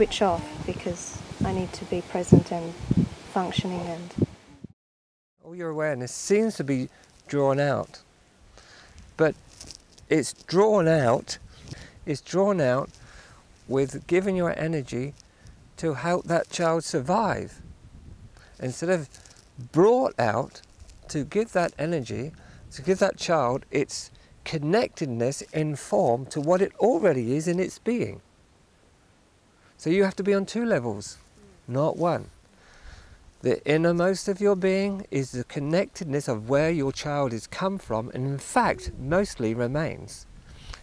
switch off because I need to be present and functioning. And all your awareness seems to be drawn out, but it's drawn out with giving your energy to help that child survive, instead of brought out to give that energy, to give that child its connectedness in form to what it already is in its being. So you have to be on two levels, not one. The innermost of your being is the connectedness of where your child has come from, and in fact mostly remains.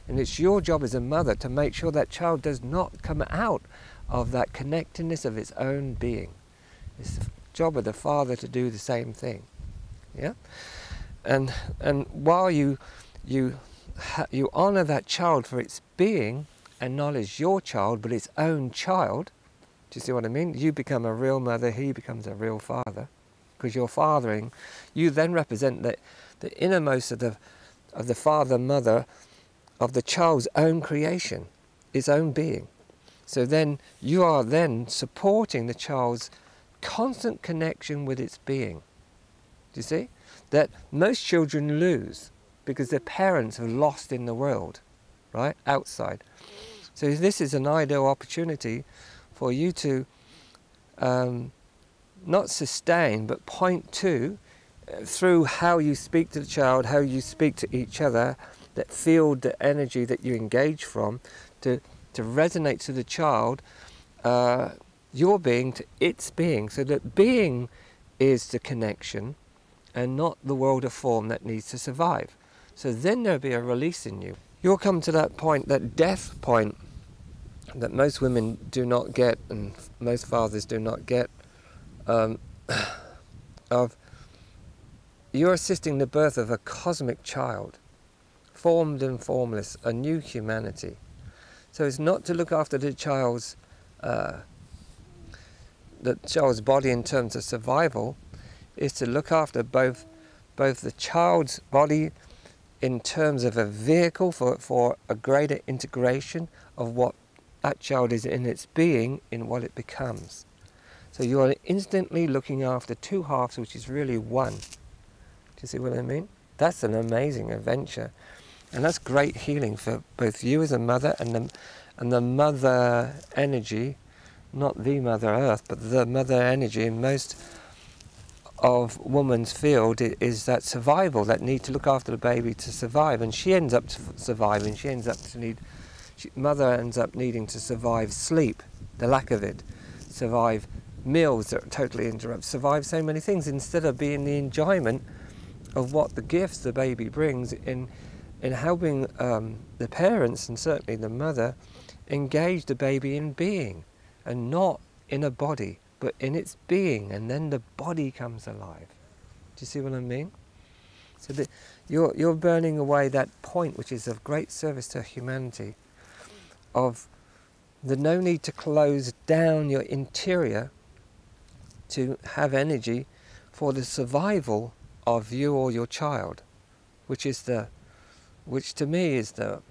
And it's your job as a mother to make sure that child does not come out of that connectedness of its own being. It's the job of the father to do the same thing. Yeah? And while you honour that child for its being, acknowledge your child, but its own child. Do you see what I mean? You become a real mother, he becomes a real father. Because you're fathering, you then represent the innermost of the father, mother, of the child's own creation, its own being. So then you are then supporting the child's constant connection with its being. Do you see? That most children lose because their parents are lost in the world, right? Outside. So this is an ideal opportunity for you to not sustain, but point to, through how you speak to the child, how you speak to each other, that field, the energy that you engage from, to resonate to the child, your being to its being, so that being is the connection and not the world of form that needs to survive. So then there'll be a release in you. You'll come to that point, that death point, that most women do not get, and most fathers do not get, of you're assisting the birth of a cosmic child, formed and formless, a new humanity. So it's not to look after the child's body in terms of survival, it's to look after both the child's body in terms of a vehicle for a greater integration of what that child is in its being, in what it becomes. So you are instantly looking after two halves, which is really one. Do you see what I mean? That's an amazing adventure. And that's great healing for both you as a mother and the mother energy, not the Mother Earth, but the mother energy in most of woman's field is that survival, that need to look after the baby to survive. And she ends up surviving, mother ends up needing to survive sleep, the lack of it, survive meals that totally interrupt, survive so many things, instead of being the enjoyment of what the gifts the baby brings in helping the parents, and certainly the mother, engage the baby in being, and not in a body, but in its being, and then the body comes alive. Do you see what I mean? So that you're burning away that point, which is of great service to humanity, of the no need to close down your interior to have energy for the survival of you or your child, which to me is the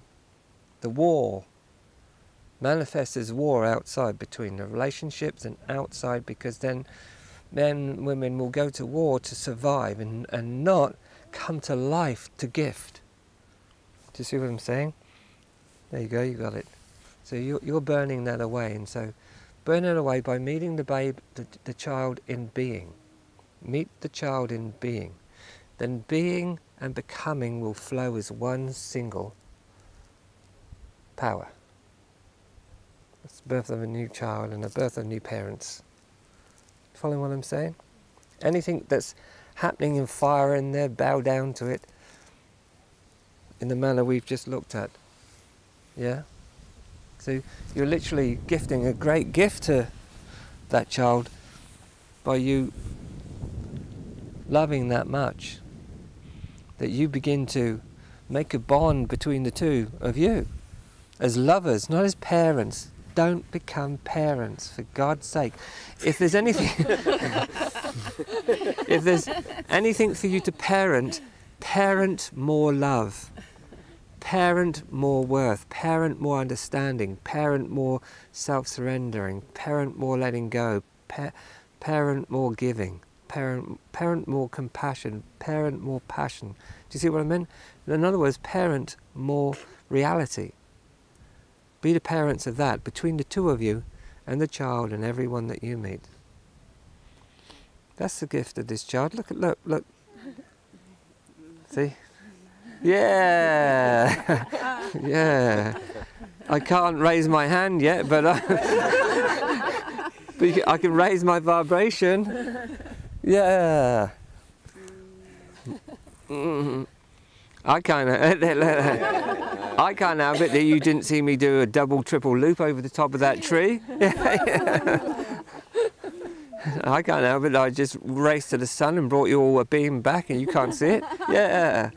war, manifests as war outside between the relationships and outside, because then men and women will go to war to survive and not come to life to gift. Do you see what I'm saying? There you go, you got it. So you're burning that away, and so burn it away by meeting the child in being. Meet the child in being. Then being and becoming will flow as one single power. It's the birth of a new child and the birth of new parents. Following what I'm saying? Anything that's happening in fire in there, bow down to it in the manner we've just looked at. Yeah? So you're literally gifting a great gift to that child by you loving that much, that you begin to make a bond between the two of you as lovers, not as parents. Don't become parents, for God's sake. If there's anything for you to parent more love. Parent more worth, parent more understanding, parent more self-surrendering, parent more letting go, parent more giving, parent more compassion, parent more passion. Do you see what I mean? In other words, parent more reality. Be the parents of that between the two of you and the child and everyone that you meet. That's the gift of this child. Look. See? Yeah! Yeah. I can't raise my hand yet, but I can raise my vibration. Yeah. I can't help it that you didn't see me do a double, triple loop over the top of that tree. I can't help it that I just raced to the sun and brought you all a beam back and you can't see it. Yeah.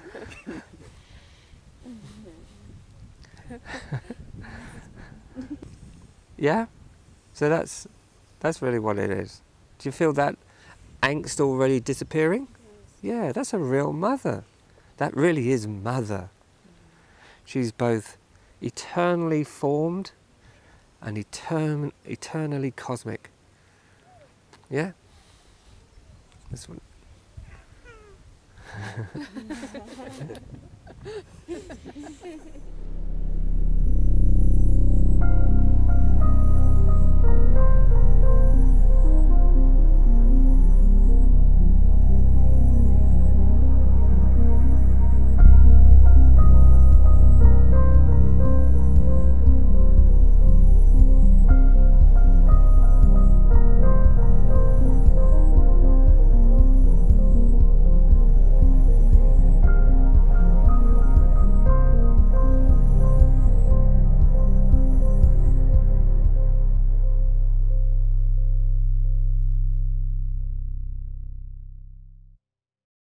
Yeah? So that's really what it is. Do you feel that angst already disappearing? Yeah, that's a real mother. That really is mother. She's both eternally formed and eternally cosmic. Yeah? This one.